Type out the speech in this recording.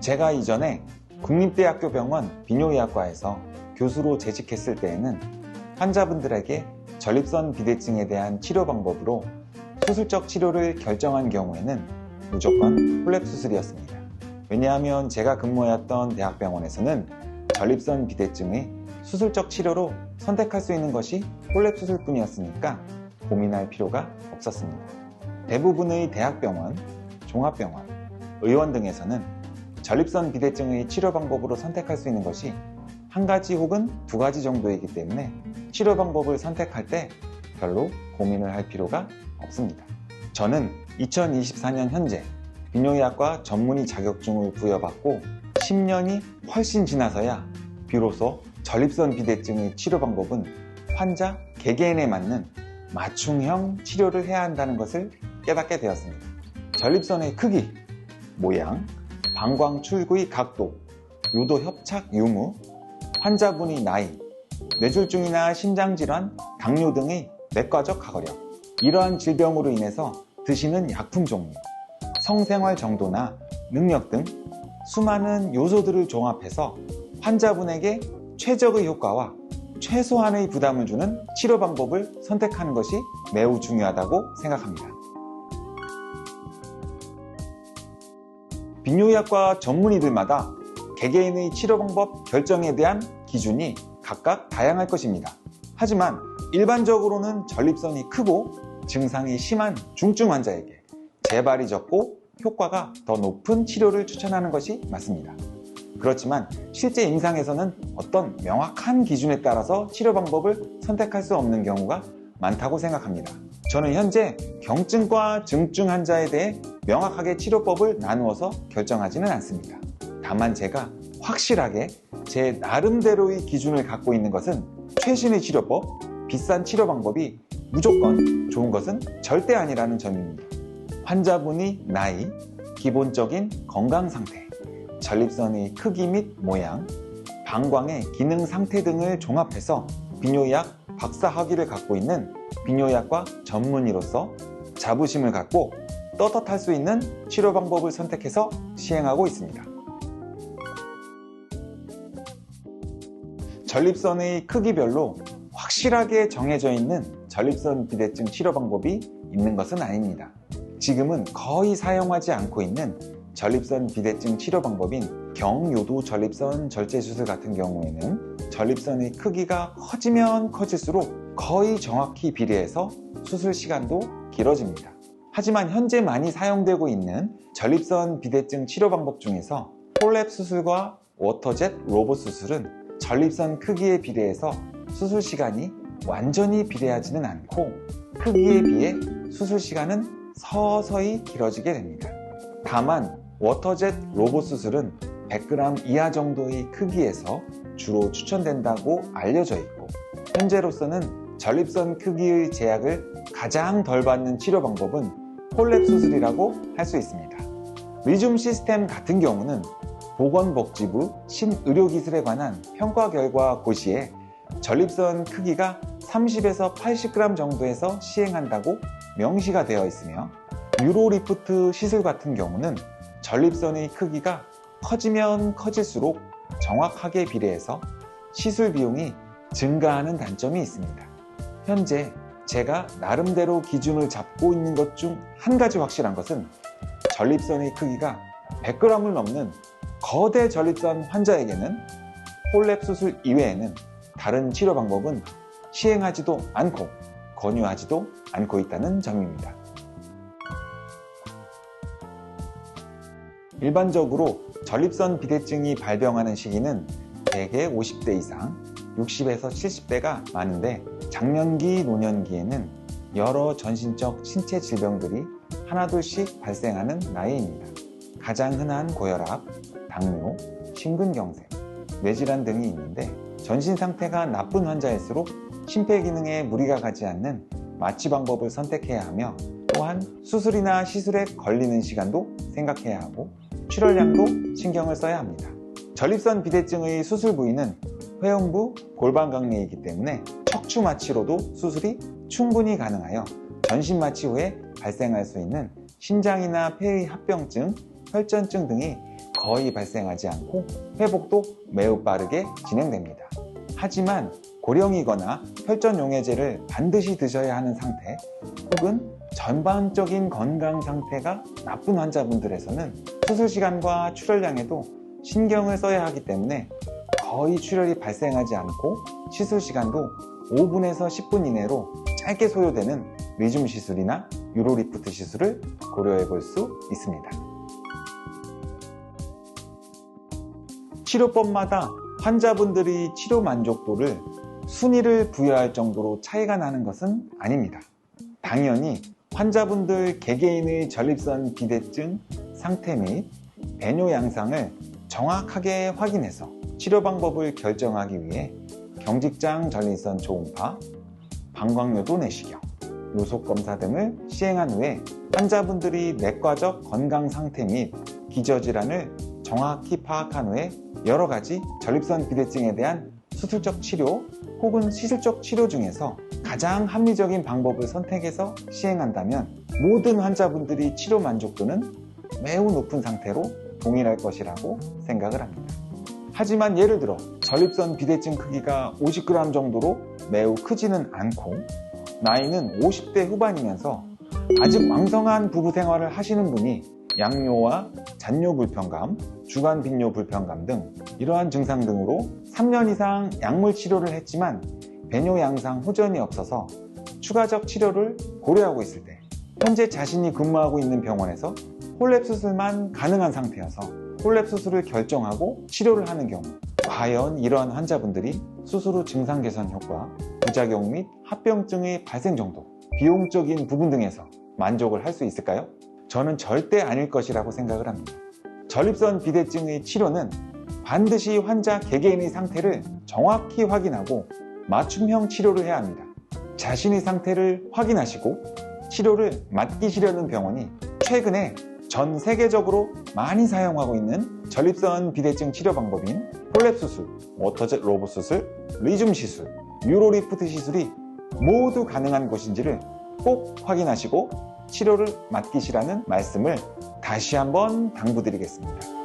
제가 이전에 국립대학교 병원 비뇨의학과에서 교수로 재직했을 때에는 환자분들에게 전립선 비대증에 대한 치료 방법으로 수술적 치료를 결정한 경우에는 무조건 폴랩 수술이었습니다. 왜냐하면 제가 근무했던 대학병원에서는 전립선 비대증의 수술적 치료로 선택할 수 있는 것이 폴랩 수술뿐이었으니까 고민할 필요가 없었습니다. 대부분의 대학병원, 종합병원, 의원 등에서는 전립선 비대증의 치료 방법으로 선택할 수 있는 것이 한 가지 혹은 두 가지 정도이기 때문에 치료 방법을 선택할 때 별로 고민을 할 필요가 없습니다. 저는 2024년 현재 비뇨의학과 전문의 자격증을 부여받고 10년이 훨씬 지나서야 비로소 전립선 비대증의 치료 방법은 환자 개개인에 맞는 맞춤형 치료를 해야 한다는 것을 깨닫게 되었습니다. 전립선의 크기, 모양, 방광 출구의 각도, 요도 협착 유무, 환자분의 나이, 뇌졸중이나 심장질환, 당뇨 등의 내과적 가거력, 이러한 질병으로 인해서 드시는 약품 종류, 성생활 정도나 능력 등 수많은 요소들을 종합해서 환자분에게 최적의 효과와 최소한의 부담을 주는 치료 방법을 선택하는 것이 매우 중요하다고 생각합니다. 비뇨의학과 전문의들마다 개개인의 치료 방법 결정에 대한 기준이 각각 다양할 것입니다. 하지만 일반적으로는 전립선이 크고 증상이 심한 중증 환자에게 재발이 적고 효과가 더 높은 치료를 추천하는 것이 맞습니다. 그렇지만 실제 임상에서는 어떤 명확한 기준에 따라서 치료 방법을 선택할 수 없는 경우가 많다고 생각합니다. 저는 현재 경증과 증증 환자에 대해 명확하게 치료법을 나누어서 결정하지는 않습니다. 다만 제가 확실하게 제 나름대로의 기준을 갖고 있는 것은 최신의 치료법, 비싼 치료 방법이 무조건 좋은 것은 절대 아니라는 점입니다. 환자분의 나이, 기본적인 건강 상태, 전립선의 크기 및 모양, 방광의 기능 상태 등을 종합해서 비뇨의학 박사 학위를 갖고 있는 비뇨의학과 전문의로서 자부심을 갖고 떳떳할 수 있는 치료 방법을 선택해서 시행하고 있습니다. 전립선의 크기별로 확실하게 정해져 있는 전립선 비대증 치료 방법이 있는 것은 아닙니다. 지금은 거의 사용하지 않고 있는 전립선 비대증 치료 방법인 경요도 전립선 절제 수술 같은 경우에는 전립선의 크기가 커지면 커질수록 거의 정확히 비례해서 수술 시간도 길어집니다. 하지만 현재 많이 사용되고 있는 전립선 비대증 치료 방법 중에서 폴랩 수술과 워터젯 로봇 수술은 전립선 크기에 비례해서 수술 시간이 완전히 비례하지는 않고 크기에 비해 수술 시간은 서서히 길어지게 됩니다. 다만 워터젯 로봇 수술은 100g 이하 정도의 크기에서 주로 추천된다고 알려져 있고 현재로서는 전립선 크기의 제약을 가장 덜 받는 치료 방법은 폴랩 수술이라고 할 수 있습니다. 리줌 시스템 같은 경우는 보건복지부 신의료기술에 관한 평가 결과 고시에 전립선 크기가 30에서 80g 정도에서 시행한다고 명시가 되어 있으며 유로리프트 시술 같은 경우는 전립선의 크기가 커지면 커질수록 정확하게 비례해서 시술 비용이 증가하는 단점이 있습니다. 현재 제가 나름대로 기준을 잡고 있는 것 중 한 가지 확실한 것은 전립선의 크기가 100g을 넘는 거대 전립선 환자에게는 폴랩 수술 이외에는 다른 치료 방법은 시행하지도 않고 권유하지도 않고 있다는 점입니다. 일반적으로 전립선 비대증이 발병하는 시기는 대개 50대 이상, 60에서 70대가 많은데 장년기, 노년기에는 여러 전신적 신체 질병들이 하나둘씩 발생하는 나이입니다. 가장 흔한 고혈압, 당뇨, 심근경색, 뇌질환 등이 있는데 전신 상태가 나쁜 환자일수록 심폐기능에 무리가 가지 않는 마취 방법을 선택해야 하며 또한 수술이나 시술에 걸리는 시간도 생각해야 하고 출혈량도 신경을 써야 합니다. 전립선 비대증의 수술 부위는 회음부, 골반강내이기 때문에 척추 마취로도 수술이 충분히 가능하여 전신 마취 후에 발생할 수 있는 심장이나 폐의 합병증, 혈전증 등이 거의 발생하지 않고 회복도 매우 빠르게 진행됩니다. 하지만 고령이거나 혈전용해제를 반드시 드셔야 하는 상태 혹은 전반적인 건강 상태가 나쁜 환자분들에서는 수술 시간과 출혈량에도 신경을 써야 하기 때문에 거의 출혈이 발생하지 않고 시술 시간도 5분에서 10분 이내로 짧게 소요되는 리줌 시술이나 유로리프트 시술을 고려해 볼 수 있습니다. 치료법마다 환자분들이 치료 만족도를 순위를 부여할 정도로 차이가 나는 것은 아닙니다. 당연히 환자분들 개개인의 전립선 비대증 상태 및 배뇨 양상을 정확하게 확인해서 치료 방법을 결정하기 위해 경직장 전립선 초음파, 방광요도 내시경, 요속 검사 등을 시행한 후에 환자분들이 내과적 건강 상태 및 기저질환을 정확히 파악한 후에 여러 가지 전립선 비대증에 대한 수술적 치료 혹은 시술적 치료 중에서 가장 합리적인 방법을 선택해서 시행한다면 모든 환자분들이 치료 만족도는 매우 높은 상태로 동일할 것이라고 생각을 합니다. 하지만 예를 들어 전립선 비대증 크기가 50g 정도로 매우 크지는 않고 나이는 50대 후반이면서 아직 왕성한 부부 생활을 하시는 분이 양뇨와 잔뇨 불편감, 주간 빈뇨 불편감 등 이러한 증상 등으로 3년 이상 약물 치료를 했지만 배뇨 양상 호전이 없어서 추가적 치료를 고려하고 있을 때 현재 자신이 근무하고 있는 병원에서 홀랩 수술만 가능한 상태여서 홀랩 수술을 결정하고 치료를 하는 경우 과연 이러한 환자분들이 수술 후 증상 개선 효과, 부작용 및 합병증의 발생 정도, 비용적인 부분 등에서 만족을 할 수 있을까요? 저는 절대 아닐 것이라고 생각을 합니다. 전립선 비대증의 치료는 반드시 환자 개개인의 상태를 정확히 확인하고 맞춤형 치료를 해야 합니다. 자신의 상태를 확인하시고 치료를 맡기시려는 병원이 최근에 전 세계적으로 많이 사용하고 있는 전립선 비대증 치료 방법인 홀랩 수술, 워터젯 로봇 수술, 리줌 시술, 유로리프트 시술이 모두 가능한 곳인지를 꼭 확인하시고 치료를 맡기시라는 말씀을 다시 한번 당부드리겠습니다.